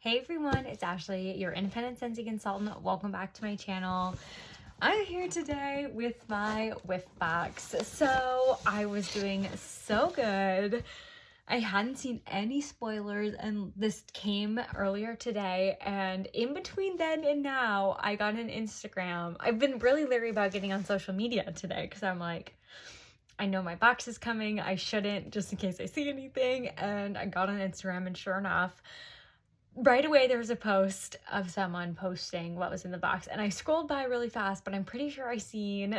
Hey everyone, it's Ashley, your independent Scentsy consultant. Welcome back to my channel. I'm here today with my Whiff box. So I was doing so good. I hadn't seen any spoilers and this came earlier today, and in between then and now I got an Instagram. I've been really leery about getting on social media today because I'm like, I know my box is coming, I shouldn't just in case I see anything, and I got on Instagram and sure enough, right away there was a post of someone posting what was in the box, and I scrolled by really fast, but I'm pretty sure I seen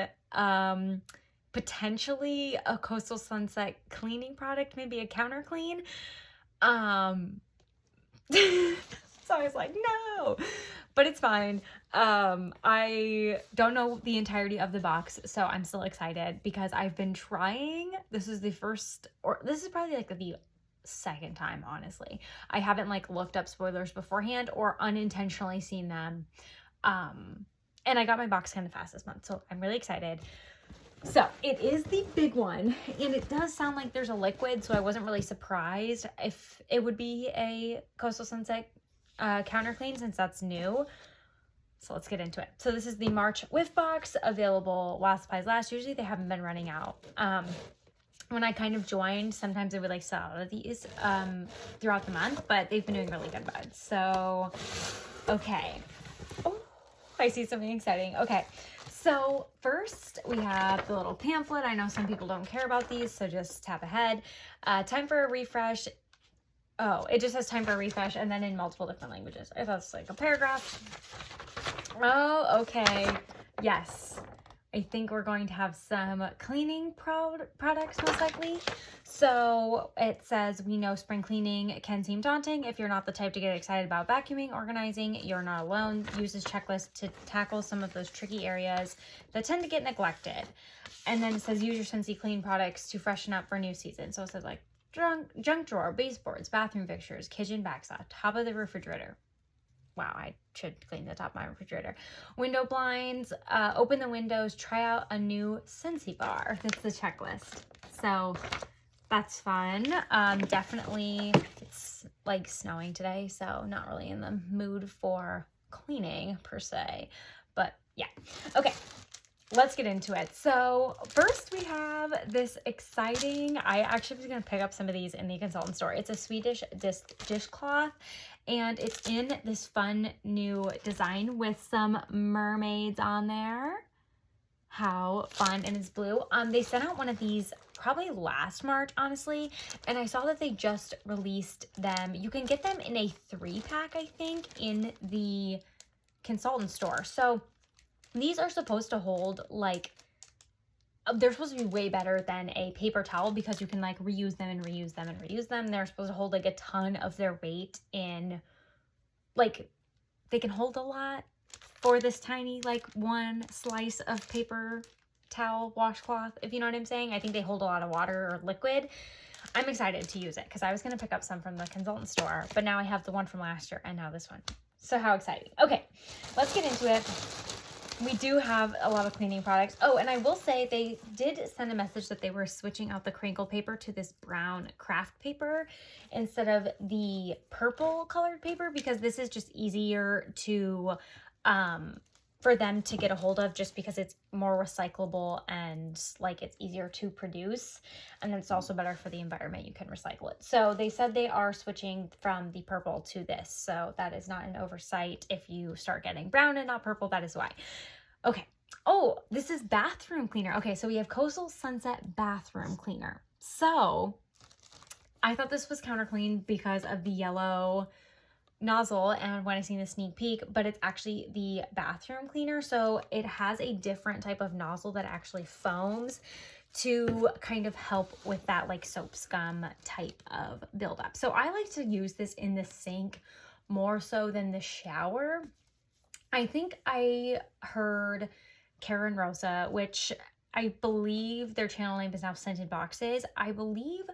potentially a Coastal Sunset cleaning product, maybe a counter clean. So I was like, no, but it's fine. I don't know the entirety of the box, so I'm still excited because I've been trying. This is the first, or this is probably like the second time, honestly. I haven't like looked up spoilers beforehand or unintentionally seen them. And I got my box kind of fast this month, so I'm really excited. So it is the big one, and it does sound like there's a liquid, so I wasn't really surprised if it would be a Coastal Sunset counter clean since that's new. So let's get into it. So this is the March Whiff box, available while supplies last. Usually they haven't been running out. When I kind of joined, sometimes they would like sell out of these throughout the month, but they've been doing really good buds. So, okay. Oh, I see something exciting. Okay, so first we have the little pamphlet. I know some people don't care about these, so just tap ahead. Time for a refresh. Oh, it just says time for a refresh and then in multiple different languages. I thought it was like a paragraph. Oh, okay. Yes. I think we're going to have some cleaning products most likely. So it says, we know spring cleaning can seem daunting. If you're not the type to get excited about vacuuming, organizing, you're not alone. Use this checklist to tackle some of those tricky areas that tend to get neglected. And then it says, use your Scentsy clean products to freshen up for a new season. So it says like junk drawer, baseboards, bathroom fixtures, kitchen backstop, top of the refrigerator. Wow, I should clean the top of my refrigerator. Window blinds, open the windows, try out a new Scentsy bar. That's the checklist. So that's fun. Definitely, it's like snowing today, so not really in the mood for cleaning per se. But yeah, okay. Let's get into it. So first we have this exciting, I actually was going to pick up some of these in the consultant store. It's a Swedish dishcloth, and it's in this fun new design with some mermaids on there. How fun, and it's blue. They sent out one of these probably last March, honestly, and I saw that they just released them. You can get them in a 3-pack, I think, in the consultant store. So these are supposed to hold, like, they're supposed to be way better than a paper towel because you can, like, reuse them and reuse them and reuse them. They're supposed to hold, like, a ton of their weight in, like, they can hold a lot for this tiny, like, one slice of paper towel washcloth, if you know what I'm saying. I think they hold a lot of water or liquid. I'm excited to use it because I was going to pick up some from the consultant store, but now I have the one from last year and now this one. So how exciting. Okay, let's get into it. We do have a lot of cleaning products. Oh, and I will say they did send a message that they were switching out the crinkle paper to this brown craft paper instead of the purple colored paper because this is just easier to, for them to get a hold of just because it's more recyclable and like it's easier to produce. And then it's also better for the environment. You can recycle it. So they said they are switching from the purple to this. So that is not an oversight. If you start getting brown and not purple, that is why. Okay. Oh, this is bathroom cleaner. Okay. So we have Coastal Sunset bathroom cleaner. So I thought this was counter clean because of the yellow nozzle and when I seen the sneak peek, but it's actually the bathroom cleaner. So it has a different type of nozzle that actually foams to kind of help with that like soap scum type of buildup. So I like to use this in the sink more so than the shower. I think I heard Karen Rosa, which I believe their channel name is now Scented Boxes. I believe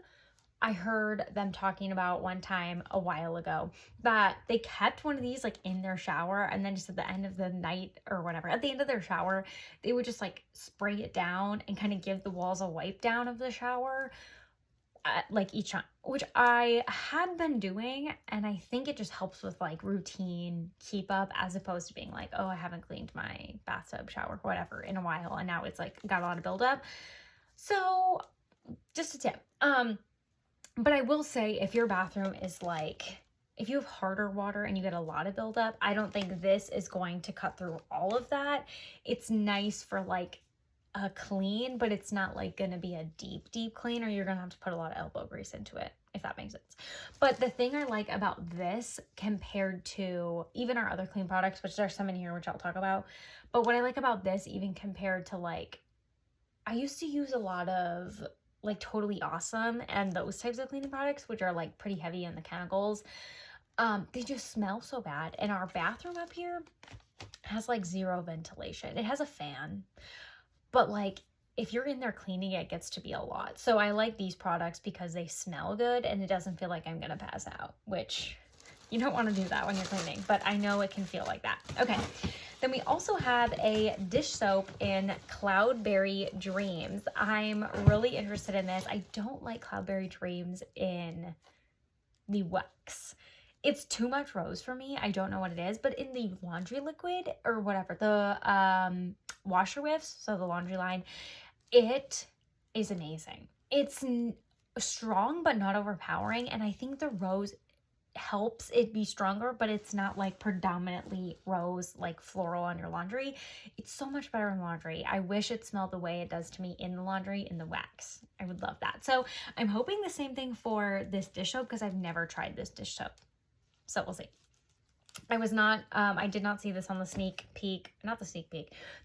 I heard them talking about one time a while ago that they kept one of these like in their shower, and then just at the end of the night or whatever, at the end of their shower, they would just like spray it down and kind of give the walls a wipe down of the shower. like each time, which I had been doing, and I think it just helps with like routine keep up, as opposed to being like, oh, I haven't cleaned my bathtub, shower, whatever in a while, and now it's like got a lot of buildup. So just a tip. But I will say, if your bathroom is like, if you have harder water and you get a lot of buildup, I don't think this is going to cut through all of that. It's nice for like a clean, but it's not like gonna be a deep clean, or you're gonna have to put a lot of elbow grease into it, if that makes sense. But the thing I like about this compared to even our other clean products, which there's some in here which I'll talk about, but what I like about this even compared to like, I used to use a lot of like Totally Awesome and those types of cleaning products, which are like pretty heavy in the chemicals. They just smell so bad, and our bathroom up here has like zero ventilation. It has a fan, but like if you're in there cleaning, it gets to be a lot. So I like these products because they smell good and it doesn't feel like I'm gonna pass out, which you don't want to do that when you're cleaning, but I know it can feel like that. Okay, then we also have a dish soap in Cloudberry Dreams. I'm really interested in this. I don't like Cloudberry Dreams in the wax. It's too much rose for me. I don't know what it is, but in the laundry liquid or whatever, the washer whiffs, so the laundry line, it is amazing. It's strong but not overpowering, and I think the rose helps it be stronger, but it's not like predominantly rose, like floral on your laundry. It's so much better in laundry. I wish it smelled the way it does to me in the laundry in the wax. I would love that. So I'm hoping the same thing for this dish soap, because I've never tried this dish soap. So we'll see. I did not see this on the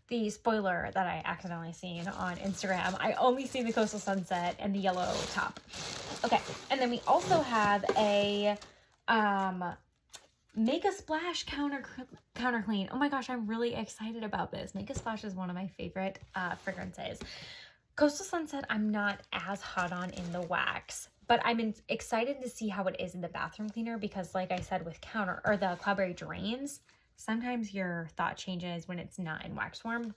the spoiler that I accidentally seen on Instagram. I only see the Coastal Sunset and the yellow top. Okay, and then we also have a Make a Splash counter clean. Oh my gosh, I'm really excited about this. Make a Splash is one of my favorite fragrances. Coastal Sunset, I'm not as hot on in the wax, but I'm excited to see how it is in the bathroom cleaner, because like I said with the Cloudberry Dreams, sometimes your thought changes when it's not in wax form.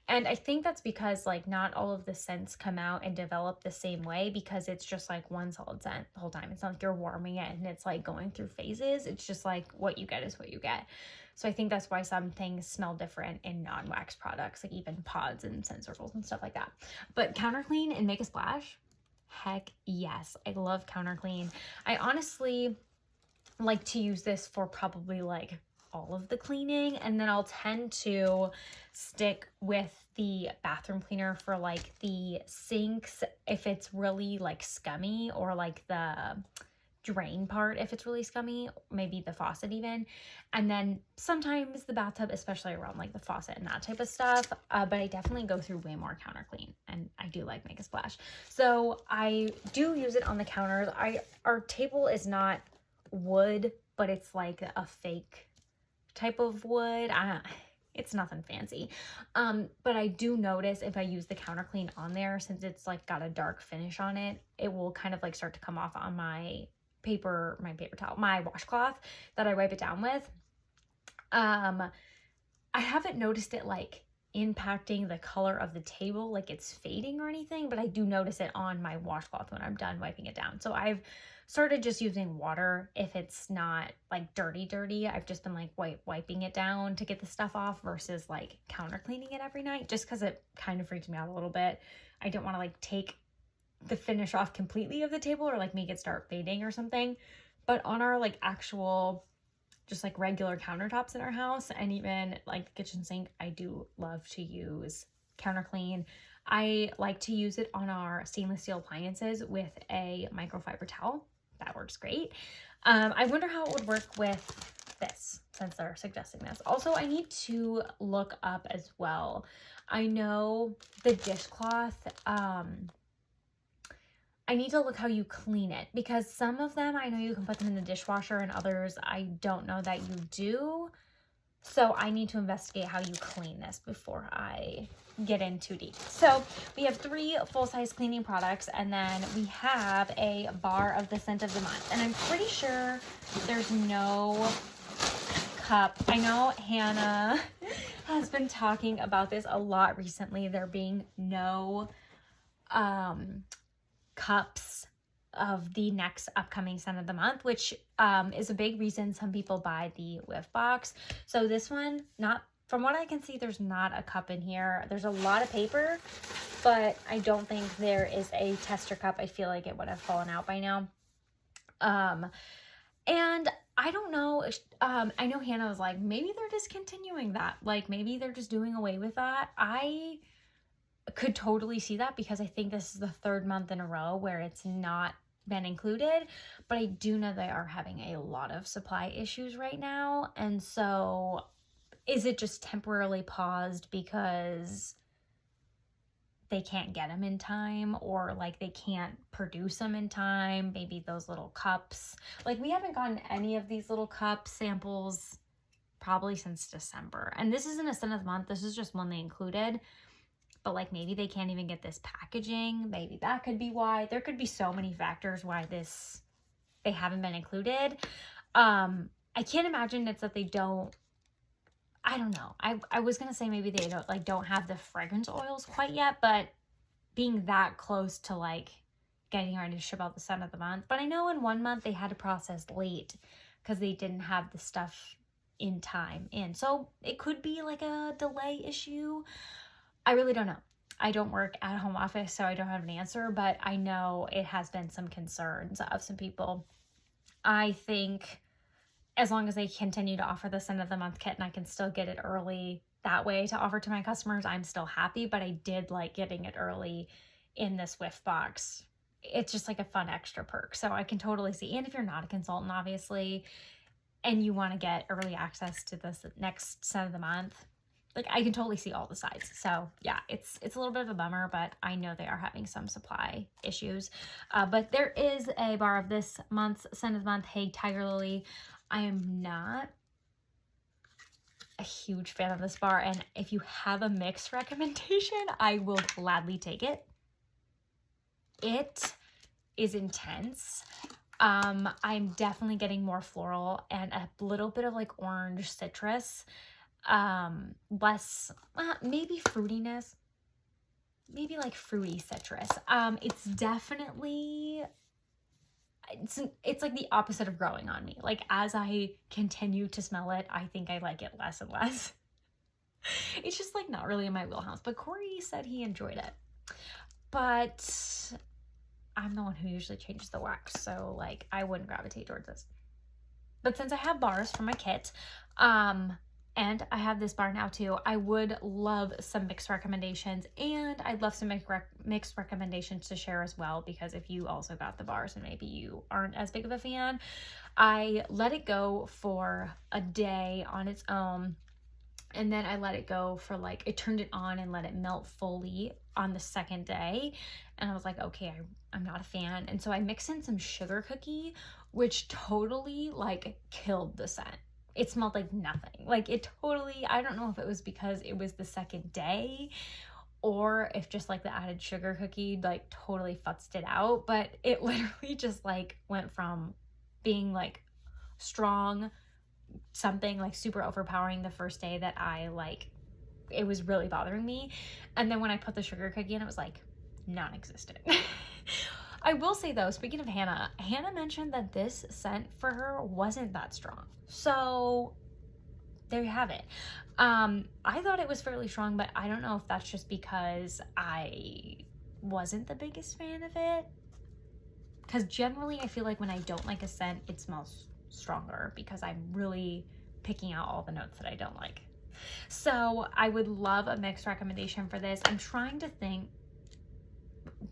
And I think that's because like not all of the scents come out and develop the same way, because it's just like one solid scent the whole time. It's not like you're warming it and it's like going through phases. It's just like what you get is what you get. So I think that's why some things smell different in non-wax products, like even pods and scent circles and stuff like that. But Counter Clean and Make a Splash, heck yes. I love Counter Clean. I honestly like to use this for probably like all of the cleaning, and then I'll tend to stick with the bathroom cleaner for like the sinks if it's really like scummy, or like the drain part if it's really scummy, maybe the faucet even, and then sometimes the bathtub, especially around like the faucet and that type of stuff. But I definitely go through way more Counter Clean, and I do like Make a Splash, so I do use it on the counters. Our table is not wood, but it's like a fake type of wood. It's nothing fancy, but I do notice if I use the Counter Clean on there, since it's like got a dark finish on it, it will kind of like start to come off on my paper towel, my washcloth that I wipe it down with. I haven't noticed it like impacting the color of the table, like it's fading or anything, but I do notice it on my washcloth when I'm done wiping it down. So I've started just using water if it's not like dirty. I've just been like wiping it down to get the stuff off versus like counter cleaning it every night, just because it kind of freaks me out a little bit. I don't want to like take the finish off completely of the table or like make it start fading or something. But on our like actual just like regular countertops in our house, and even like the kitchen sink, I do love to use Counter Clean. I like to use it on our stainless steel appliances with a microfiber towel. That works great. I wonder how it would work with this, since they're suggesting this. Also, I need to look up as well. I know the dishcloth, I need to look how you clean it, because some of them, I know you can put them in the dishwasher, and others I don't know that you do. So I need to investigate how you clean this before I get in too deep. So we have 3 full-size cleaning products, and then we have a bar of the scent of the month. And I'm pretty sure there's no cup. I know Hannah has been talking about this a lot recently, there being no cups of the next upcoming scent of the month, which is a big reason some people buy the Whiff box. So this one, not from what I can see, there's not a cup in here. There's a lot of paper, but I don't think there is a tester cup. I feel like it would have fallen out by now. And I don't know. I know Hannah was like, maybe they're discontinuing that. Like, maybe they're just doing away with that. I could totally see that because I think this is the third month in a row where it's not been included. But I do know they are having a lot of supply issues right now. And so is it just temporarily paused because they can't get them in time, or like they can't produce them in time? Maybe those little cups, like we haven't gotten any of these little cup samples probably since December, and this isn't a scent of the month, this is just one they included. But like maybe they can't even get this packaging. Maybe that could be why. There could be so many factors why they haven't been included. I can't imagine it's that they don't, I don't know. I was going to say maybe they don't have the fragrance oils quite yet, but being that close to like getting ready to ship out the scent of the month. But I know in 1 month they had to process late because they didn't have the stuff in time in. So it could be like a delay issue. I really don't know. I don't work at a home office, so I don't have an answer, but I know it has been some concerns of some people. I think as long as they continue to offer the scent of the month kit and I can still get it early that way to offer to my customers, I'm still happy. But I did like getting it early in this Whiff box. It's just like a fun extra perk. So I can totally see. And if you're not a consultant, obviously, and you want to get early access to this next scent of the month, like I can totally see all the sides. So yeah, it's a little bit of a bummer, but I know they are having some supply issues. But there is a bar of this month's scent of the month, Hey Tiger Lily. I am not a huge fan of this bar, and if you have a mix recommendation, I will gladly take it. It is intense. I'm definitely getting more floral and a little bit of like orange citrus. Less, maybe fruitiness, maybe like fruity citrus. It's definitely, it's like the opposite of growing on me. Like as I continue to smell it, I think I like it less and less. It's just like not really in my wheelhouse, but Corey said he enjoyed it. But I'm the one who usually changes the wax, so like I wouldn't gravitate towards this. But since I have bars for my kit, and I have this bar now too, I would love some mix recommendations, and I'd love some mix recommendations to share as well, because if you also got the bars and maybe you aren't as big of a fan, I let it go for a day on its own, and then I let it go for like, I turned it on and let it melt fully on the second day, and I was like, okay, I'm not a fan. And so I mixed in some sugar cookie, which totally like killed the scent. It smelled like nothing. Like it totally, I don't know if it was because it was the second day or if just like the added sugar cookie like totally futzed it out, but it literally just like went from being like strong, something like super overpowering the first day that I like, it was really bothering me. And then when I put the sugar cookie in, it was like non-existent. I will say though, speaking of Hannah mentioned that this scent for her wasn't that strong. So there you have it. I thought it was fairly strong, but I don't know if that's just because I wasn't the biggest fan of it. Because generally I feel like when I don't like a scent, it smells stronger because I'm really picking out all the notes that I don't like. So I would love a mixed recommendation for this. I'm trying to think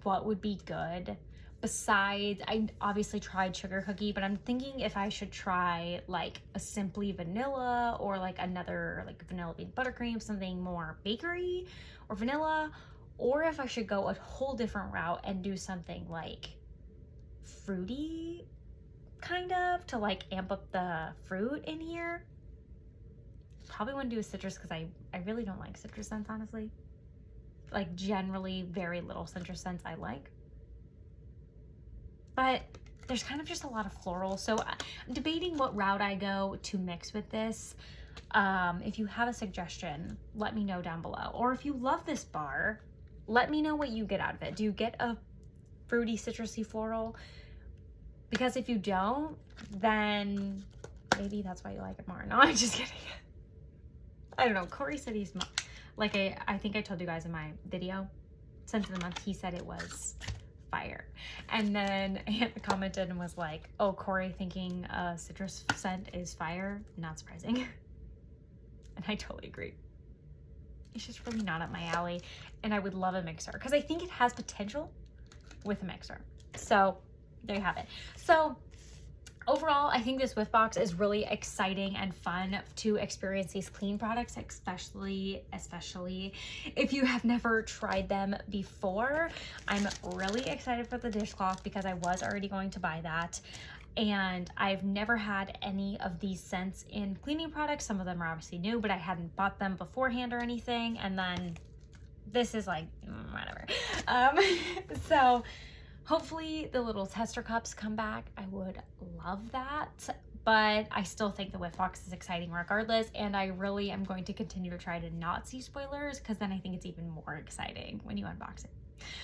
what would be good. Besides, I obviously tried sugar cookie, but I'm thinking if I should try like a simply vanilla or like another like vanilla bean buttercream, something more bakery or vanilla, or if I should go a whole different route and do something like fruity kind of to like amp up the fruit in here. Probably wouldn't do a citrus because I really don't like citrus scents, honestly. Like generally very little citrus scents I like. But there's kind of just a lot of floral. So I'm debating what route I go to mix with this. If you have a suggestion, let me know down below. Or if you love this bar, let me know what you get out of it. Do you get a fruity, citrusy floral? Because if you don't, then maybe that's why you like it more. No, I'm just kidding. I don't know. Corey said he's like I think I told you guys in my video, scent of the month, he said it was fire. And then Aunt commented and was like, oh, Corey thinking a citrus scent is fire. Not surprising. And I totally agree. It's just really not up my alley. And I would love a mixer because I think it has potential with a mixer. So there you have it. So overall, I think this Whiff box is really exciting and fun to experience these clean products, especially if you have never tried them before. I'm really excited for the dishcloth because I was already going to buy that. And I've never had any of these scents in cleaning products. Some of them are obviously new, but I hadn't bought them beforehand or anything. And then this is like, whatever. So hopefully the little tester cups come back. I would love that, but I still think the Whiff box is exciting regardless. And I really am going to continue to try to not see spoilers because then I think it's even more exciting when you unbox it.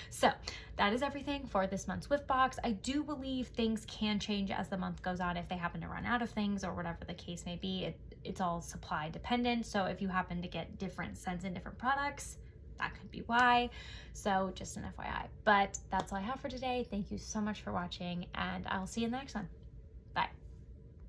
So that is everything for this month's Whiff box. I do believe things can change as the month goes on if they happen to run out of things or whatever the case may be. It's all supply dependent. So if you happen to get different scents in different products, that could be why. So just an FYI. But that's all I have for today. Thank you so much for watching, and I'll see you in the next one.